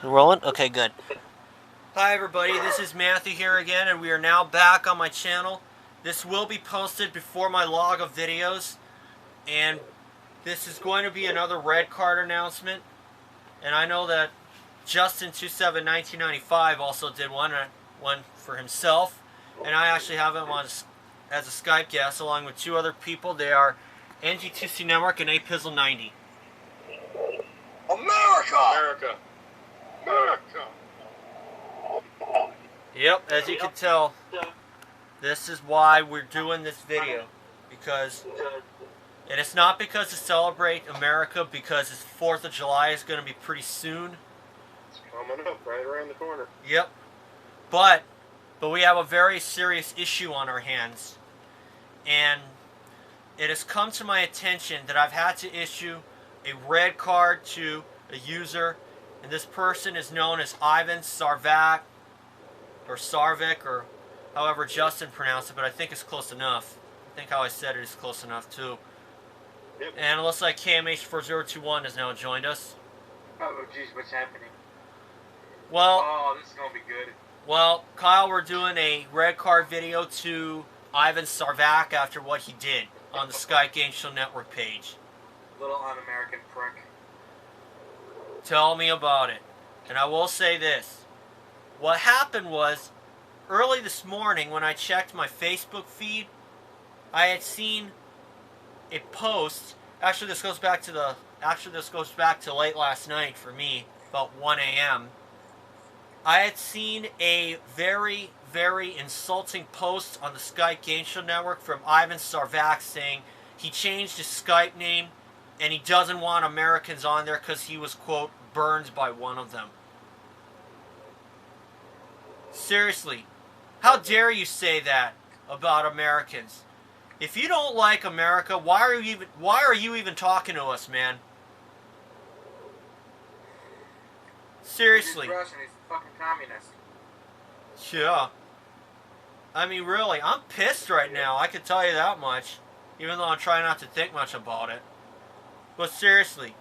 We're rolling? Okay, good. Hi everybody, this is Matthew here again, and we are now back on my channel. This will be posted before my log of videos, and this is going to be another red card announcement. And I know that Justin271995 also did one for himself, and I actually have him on as a Skype guest along with two other people. They are NG2C Network and APizzle90. America! America! America! Yep, as you can tell, this is why we're doing this video. And it's not because to celebrate America, because it's 4th of July is going to be pretty soon. It's coming up right around the corner. Yep. But we have a very serious issue on our hands. And it has come to my attention that I've had to issue a red card to a user, and this person is known as Ivan Sarvak, or Sarvik, or however Justin pronounced it, but I think it's close enough. I think how I said it is close enough too. Yep. And it looks like KMH4021 has now joined us. Oh, geez, what's happening? Well, oh, this is gonna be good. Well, Kyle, we're doing a red card video to Ivan Sarvak after what he did on the Skype Game Show Network page. Little un-American prick. Tell me about it. And I will say this. What happened was, early this morning when I checked my Facebook feed, I had seen a post. Actually, this goes back to late last night for me, about 1 a.m. I had seen a very, very insulting post on the Skype Game Show Network from Ivan Sarvak saying he changed his Skype name and he doesn't want Americans on there because he was, quote, burned by one of them. Seriously, how dare you say that about Americans? If you don't like America, why are you even talking to us, man? Seriously. He's Russian, he's a fucking communist. Yeah. I mean, really, I'm pissed right now. I can tell you that much. Even though I'm trying not to think much about it. But seriously,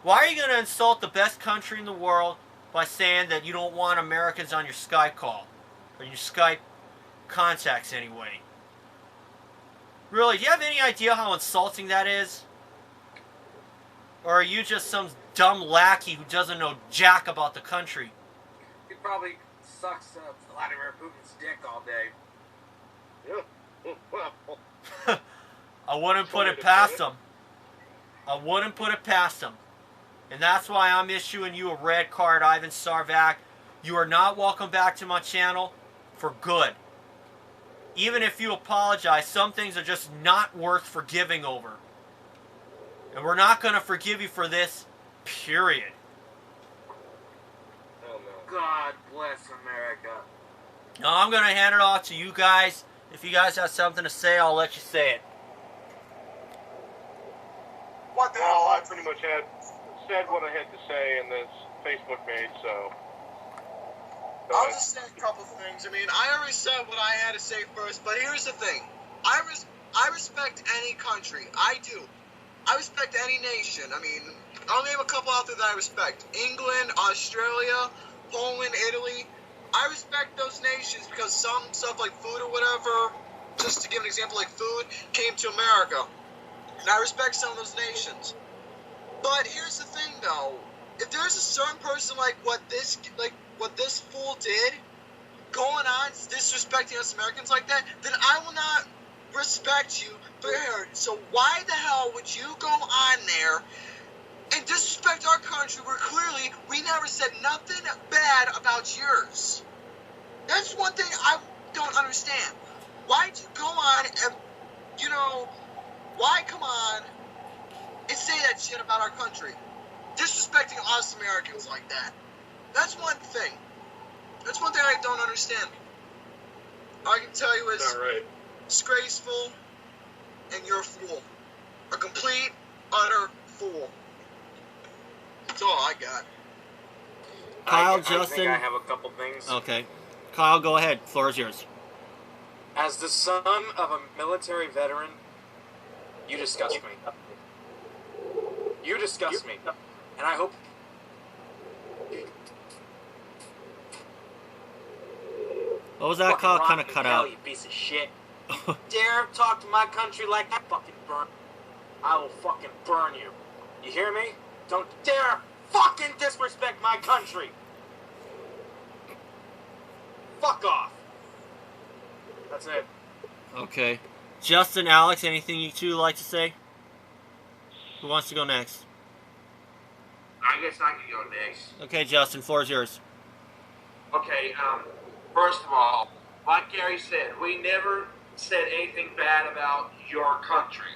why are you going to insult the best country in the world by saying that you don't want Americans on your Skype call? Or your Skype contacts, anyway? Really, do you have any idea how insulting that is? Or are you just some dumb lackey who doesn't know jack about the country? He probably sucks Vladimir Putin's dick all day. Yeah. I wouldn't put it past him. I wouldn't put it past him. And that's why I'm issuing you a red card, Ivan Sarvak. You are not welcome back to my channel for good. Even if you apologize, some things are just not worth forgiving over. And we're not going to forgive you for this, period. Hell no. God bless America. Now I'm going to hand it off to you guys. If you guys have something to say, I'll let you say it. What the hell? I pretty much said what I had to say in this Facebook page, so... I'll just say a couple things. I mean, I already said what I had to say first, but here's the thing. I respect any country. I do. I respect any nation. I mean, I'll name a couple out there that I respect. England, Australia, Poland, Italy. I respect those nations because some stuff like food or whatever, just to give an example, like food, came to America. And I respect some of those nations. But here's the thing, though. If there's a certain person like what this fool did, going on disrespecting us Americans like that, then I will not respect you for her. So why the hell would you go on there and disrespect our country where clearly we never said nothing bad about yours? That's one thing I don't understand. Why'd you go on and, why come on and say that shit about our country? Disrespecting us Americans like that. That's one thing. That's one thing I don't understand. All I can tell you is right. Disgraceful, and you're a fool. A complete, utter fool. That's all I got. Kyle, I Justin. think I have a couple things. Okay. Kyle, go ahead. Floor is yours. As the son of a military veteran, you disgust me. You disgust me. And I hope What was that Fucking called? rot Kind of in cut hell, out. you piece of shit. Dare talk to my country like that? Fucking burn. I will fucking burn you. You hear me? Don't dare fucking disrespect my country. Fuck off. That's it. Okay. Justin, Alex, anything you two would like to say? Who wants to go next? I guess I can go next. Okay, Justin, floor is yours. Okay, first of all, like Gary said, we never said anything bad about your country.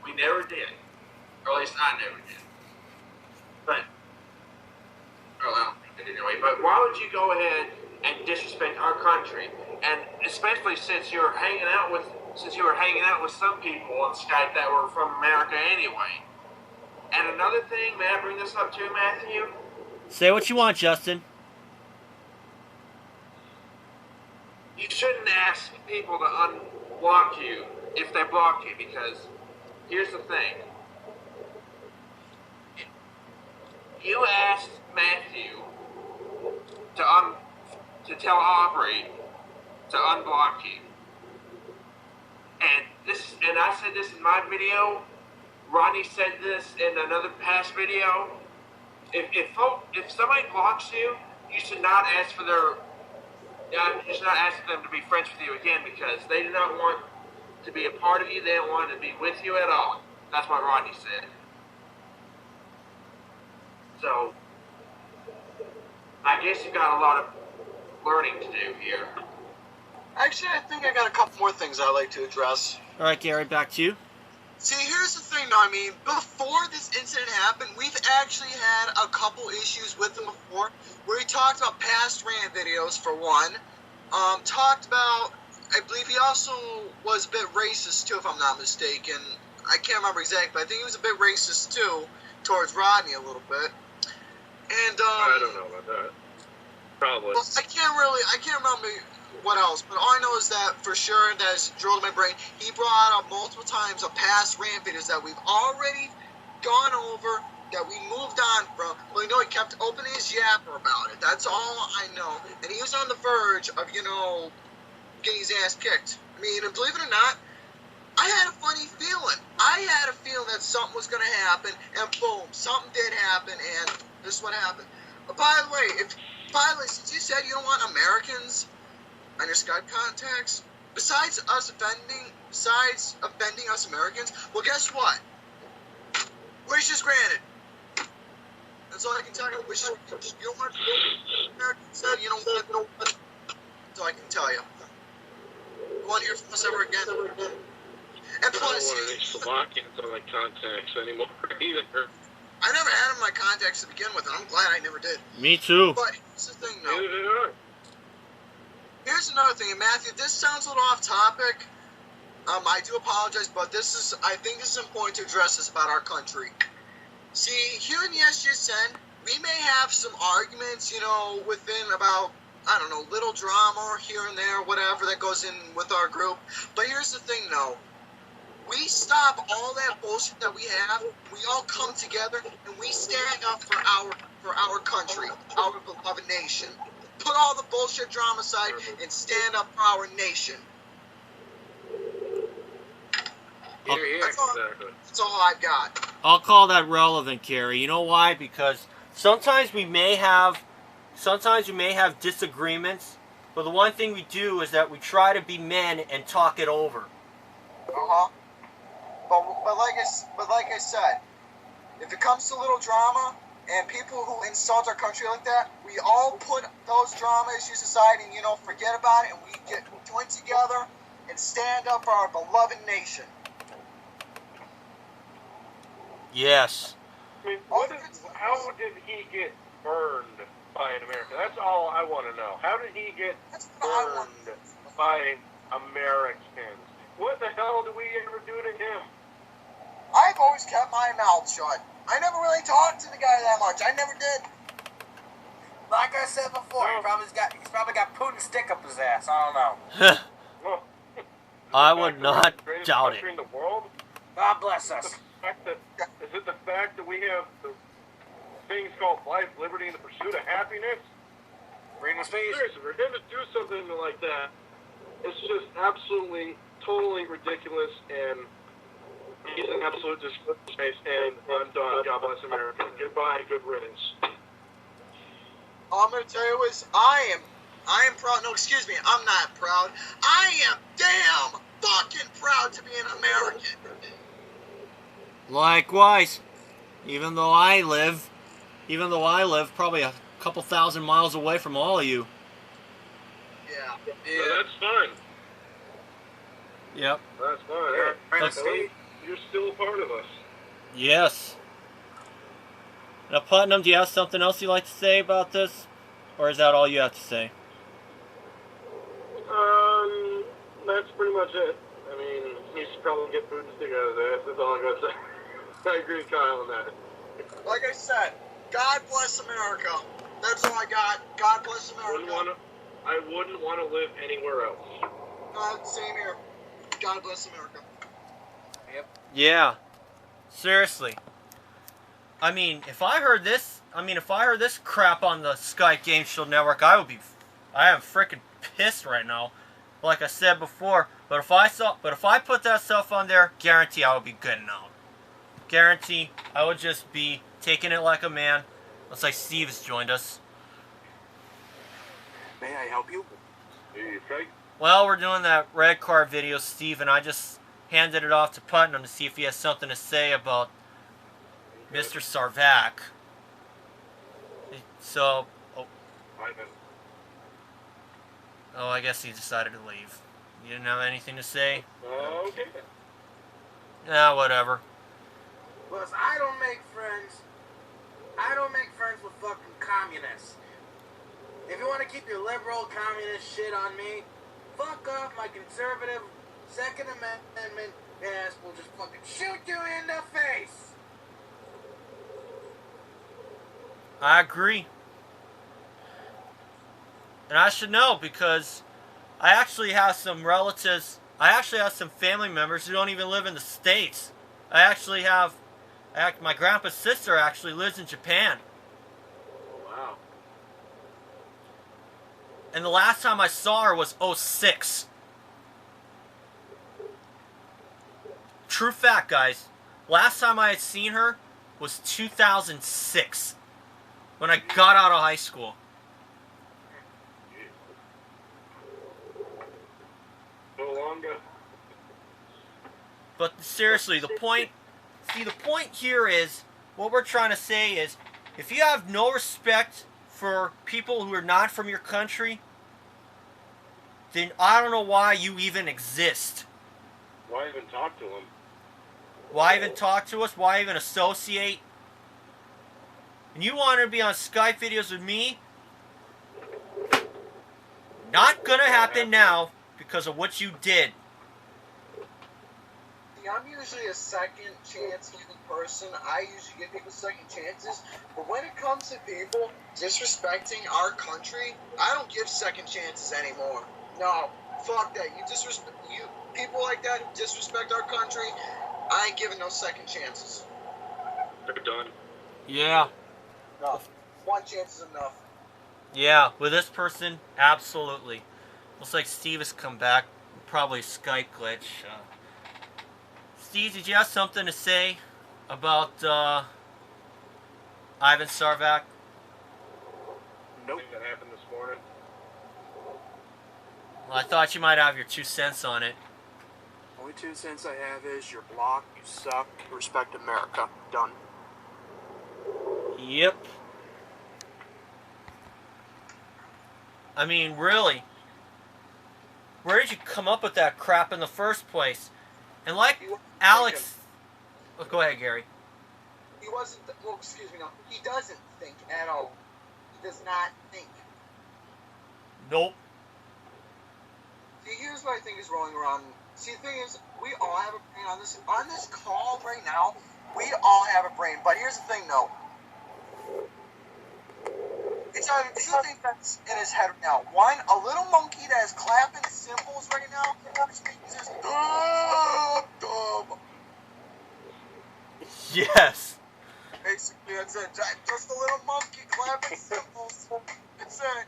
We never did. Or at least I never did. But, well, I don't think I did anyway, but why would you go ahead and disrespect our country? And especially since you were hanging out with some people on Skype that were from America anyway. And another thing, may I bring this up too, Matthew? Say what you want, Justin. You shouldn't ask people to unblock you if they block you, because here's the thing. You asked Matthew to tell Aubrey to unblock you. And I said this in my video. Rodney said this in another past video. If somebody blocks you, you should not ask for them to be friends with you again, because they do not want to be a part of you. They don't want to be with you at all. That's what Rodney said. So, I guess you've got a lot of learning to do here. Actually, I think I got a couple more things I'd like to address. All right, Gary, back to you. See, here's the thing, though. I mean, before this incident happened, we've actually had a couple issues with him before, where he talked about past rant videos, for one. Talked about, I believe he also was a bit racist, too, if I'm not mistaken. I can't remember exactly, but I think he was a bit racist, too, towards Rodney a little bit. And, I don't know about that. Probably. Well, I can't remember what else, but all I know is that for sure, that is drilled in my brain, he brought up multiple times of past rant videos that we've already gone over, that we moved on from. Well, he kept opening his yapper about it. That's all I know. And he was on the verge of, getting his ass kicked. I mean, and believe it or not, I had a funny feeling. I had a feeling that something was going to happen, and boom, something did happen, and this is what happened. But by the way, since you said you don't want Americans on your Skype contacts, besides offending us Americans, well, guess what? Wish is granted. That's all I can tell you. Wish is granted. You don't want to go Americans said you don't want to know. That's all I can tell you. You want to hear from us ever again? And plus, I don't want any Slovakians on my contacts anymore either. I never had them in my contacts to begin with, and I'm glad I never did. Me too. But here's the thing, though. Neither did I. Here's another thing, and Matthew, this sounds a little off topic. I do apologize, but I think this is important to address this about our country. See, here in the SGSN, we may have some arguments, within about, I don't know, little drama here and there, whatever that goes in with our group. But here's the thing, though. We stop all that bullshit that we have. We all come together and we stand up for our country, our beloved nation. Put all the bullshit drama aside and stand up for our nation. Here. That's all I've got. I'll call that relevant, Gary. You know why? Because sometimes we may have disagreements, but the one thing we do is that we try to be men and talk it over. But like I said, if it comes to little drama and people who insult our country like that, we all put those drama issues aside and forget about it, and we join together and stand up for our beloved nation. Yes. I mean, how did he get burned by an American? That's all I want to know. How did he get burned by Americans? What the hell did we ever do to him? I've always kept my mouth shut. I never really talked to the guy that much. I never did. Like I said before, he's probably got Putin's stick up his ass. I don't know. I would not doubt it. In the world? God bless us. Is it the fact that we have the things called life, liberty, and the pursuit of happiness? Freedom of speech. Seriously, for him to do something like that, it's just absolutely, totally ridiculous, and he's an absolute disgrace, and I'm done. God bless America. Goodbye, good riddance. All I'm going to tell you is I am proud. No, excuse me. I'm not proud. I am damn fucking proud to be an American. Likewise. Even though I live probably a couple thousand miles away from all of you. Yeah. So that's fine. Yep. That's fine. That's- You're still a part of us. Yes. Now, Putnam, do you have something else you'd like to say about this? Or is that all you have to say? That's pretty much it. I mean, he should probably get food and stick out of there. That's all I'm going to say. I agree with Kyle on that. Like I said, God bless America. That's all I got. God bless America. I wouldn't want to live anywhere else. Same here. God bless America. Yep. Yeah. Seriously. I mean, if I heard this crap on the Skype Game Shield Network, I am freaking pissed right now. Like I said before, but if I put that stuff on there, guarantee I would be good now. Guarantee I would just be taking it like a man. Looks like Steve has joined us. May I help you? Okay. Well, we're doing that red card video, Steve, and I just handed it off to Putnam to see if he has something to say about Mr. Sarvak. So, I guess he decided to leave. You didn't have anything to say? Okay. Nah, whatever. Plus, I don't make friends. I don't make friends with fucking communists. If you want to keep your liberal communist shit on me, fuck off. My conservative Second Amendment ass will just fucking shoot you in the face. I agree. And I should know because I actually have some relatives, I actually have some family members who don't even live in the States. My grandpa's sister actually lives in Japan. Wow. And the last time I saw her was 2006. True fact, guys. Last time I had seen her was 2006. When I got out of high school. No longer. But seriously, the point here is, what we're trying to say is, if you have no respect for people who are not from your country, then I don't know why you even exist. Why even talk to him? Why even talk to us? Why even associate? And you wanted to be on Skype videos with me? Not gonna happen now because of what you did. I'm usually a second chance giving person. I usually give people second chances. But when it comes to people disrespecting our country, I don't give second chances anymore. No, fuck that. You people like that who disrespect our country, I ain't giving no second chances. They're done. Yeah. No, one chance is enough. Yeah, with this person, absolutely. Looks like Steve has come back. Probably a Skype glitch. Steve, did you have something to say about Ivan Sarvak? Nope. That happened this morning. Well, I thought you might have your 2 cents on it. Only 2 cents I have is you're blocked, you suck, respect America. Done. Yep. I mean, really? Where did you come up with that crap in the first place? And like Alex... Oh, go ahead, Gary. He wasn't... Well, excuse me, no. He doesn't think at all. He does not think. Nope. See, here's what I think is rolling around. See, the thing is, we all have a brain on this call right now. We all have a brain. But here's the thing, though. It's either two things that's in his head right now. One, a little monkey that is clapping cymbals right now, which means just Yes. basically, that's it. Just a little monkey clapping cymbals. That's it.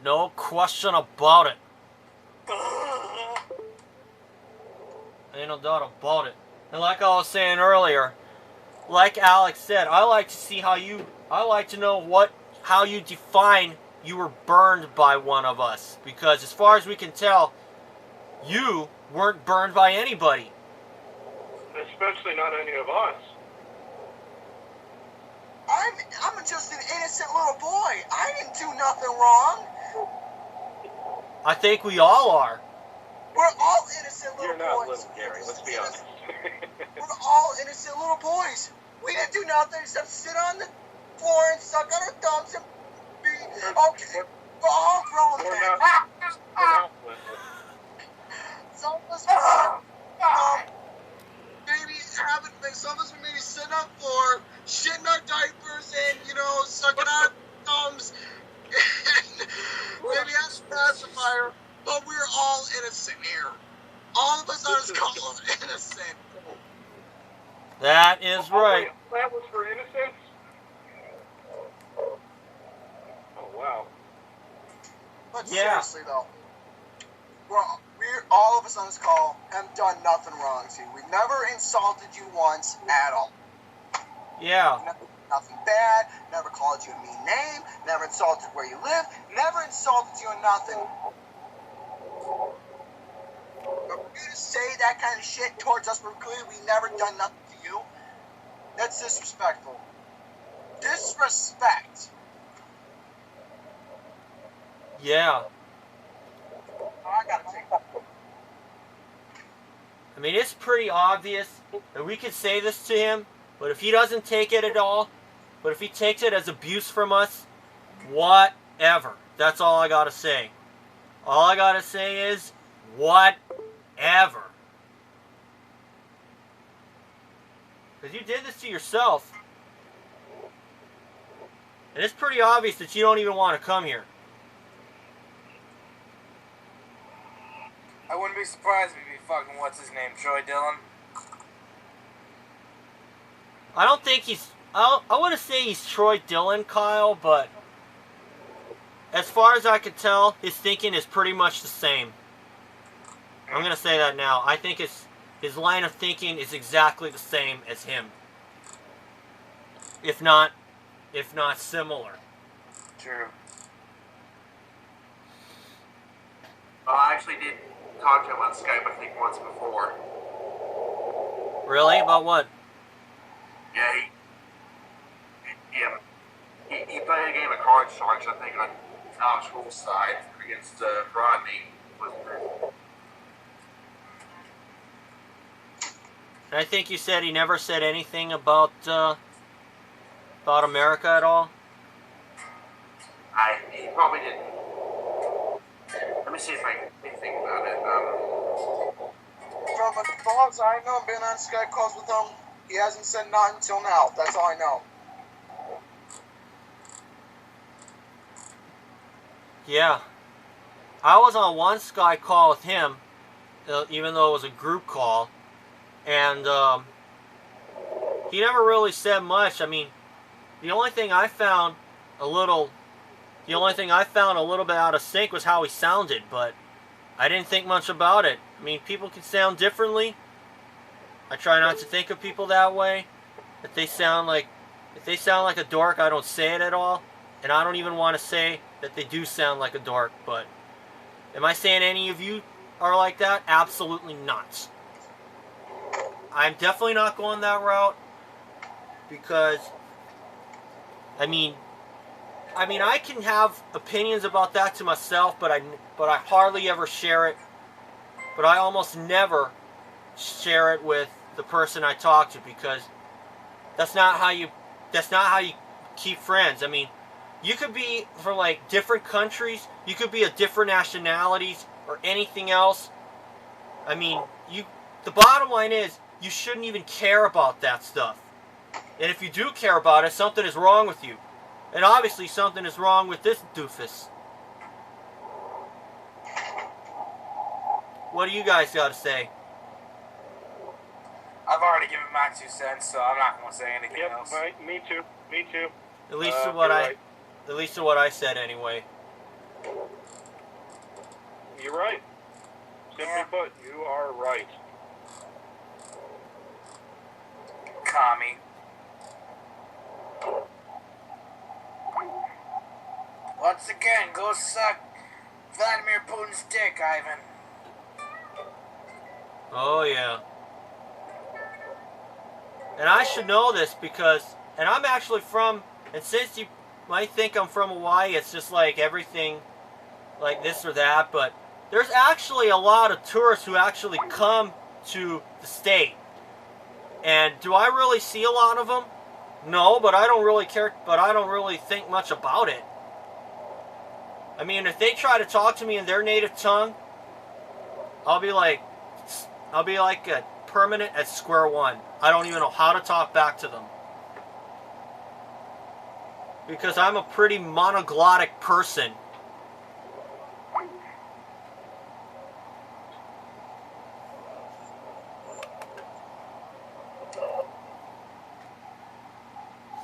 No question about it. Ain't no doubt about it. And like I was saying earlier, like Alex said, I like to see how I like to know how you define you were burned by one of us. Because as far as we can tell, you weren't burned by anybody. Especially not any of us. I'm just an innocent little boy. I didn't do nothing wrong. I think we all are. We're all innocent little You're not boys. little, Gary. Let's be honest. We're all innocent little boys. We didn't do nothing except sit on the floor and suck on our thumbs and be okay. We're all grown We're men. not little. Some of us maybe haven't been. Some of us were maybe sitting on the floor, shitting our diapers, and sucking our thumbs, and maybe have some pacifier. But we're all innocent here. All of us on this call are innocent. That is right. That was for innocence? Oh, wow. But Yeah. seriously, though, we're all of us on this call have done nothing wrong to you. We've never insulted you once at all. Yeah. Never, nothing bad, never called you a mean name, never insulted where you live, never insulted you in nothing. But for you to say that kind of shit towards us, we're clearly we never done nothing to you. That's disrespectful. Disrespect. Yeah. I gotta take that. I mean, it's pretty obvious that we could say this to him, but if he doesn't take it at all, but if he takes it as abuse from us, whatever. That's all I gotta say. All I gotta say is, whatever. Because you did this to yourself. And it's pretty obvious that you don't even want to come here. I wouldn't be surprised if he'd be fucking, what's his name, Troy Dillon? I don't think he's... I want to say he's Troy Dillon, Kyle, but... as far as I can tell, his thinking is pretty much the same. I'm going to say that now. I think his line of thinking is exactly the same as him. If not similar. True. I actually did talk to him on Skype, I think, once before. Really? About what? Yeah, he played a game of cards, I think, on Alex School's side against Rodney. And I think you said he never said anything about America at all? He probably didn't. Let me see if I can think about it. From as long as I know, been on Skype calls with him, he hasn't said nothing until now. That's all I know. Yeah. I was on one Skype call with him, even though it was a group call, and he never really said much. I mean, the only thing I found a little bit out of sync was how he sounded, but I didn't think much about it. I mean, people can sound differently. I try not to think of people that way. If they sound like a dork, I don't say it at all, and I don't even want to say that they do sound like a dork. But am I saying any of you are like that? Absolutely not. I'm definitely not going that route, because I mean I can have opinions about that to myself, but I hardly ever share it. But I almost never share it with the person I talk to, because that's not how you keep friends. I mean, you could be from like different countries, you could be of different nationalities or anything else. I mean, the bottom line is you shouldn't even care about that stuff. And if you do care about it, something is wrong with you. And obviously something is wrong with this doofus. What do you guys got to say? I've already given my 2 cents, so I'm not going to say anything else. Yep, me too. At least to you're right. what I said anyway. You're right. Simply Yeah. put, you are right. Commie. Once again, go suck Vladimir Putin's dick, Ivan. Oh, yeah. And I should know this because, and I'm actually from, and since you might think I'm from Hawaii, it's just like everything like this or that, but there's actually a lot of tourists who actually come to the state. And do I really see a lot of them? No, but I don't really care, but I don't really think much about it. I mean, if they try to talk to me in their native tongue, I'll be like a permanent at square one. I don't even know how to talk back to them. Because I'm a pretty monoglottic person.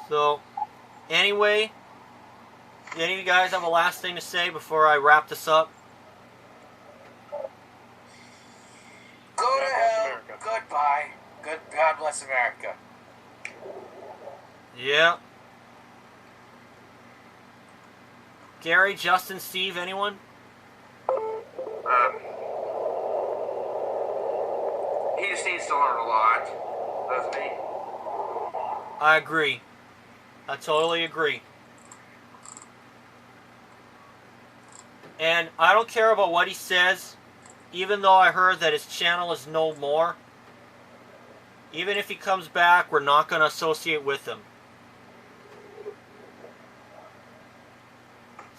So, anyway, any of you guys have a last thing to say before I wrap this up? Go to God bless hell. America. Goodbye. God bless America. Yeah. Gary, Justin, Steve, anyone? He just needs to learn a lot, doesn't he? I agree. I totally agree. And I don't care about what he says, even though I heard that his channel is no more. Even if he comes back, we're not going to associate with him.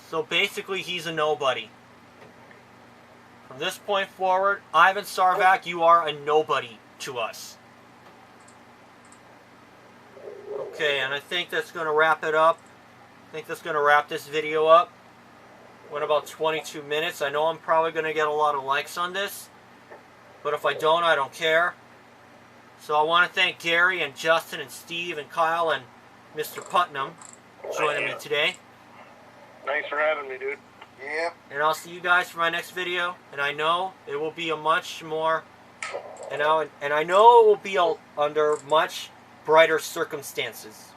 So basically, he's a nobody. From this point forward, Ivan Sarvac, you are a nobody to us. Okay, and I think that's going to wrap it up. I think that's going to wrap this video up. Went about 22 minutes. I know I'm probably going to get a lot of likes on this. But if I don't, I don't care. So I want to thank Gary and Justin and Steve and Kyle and Mr. Putnam joining me today. Thanks for having me, dude. Yep. And I'll see you guys for my next video. And I know it will be a much more, and I know it will be under much brighter circumstances.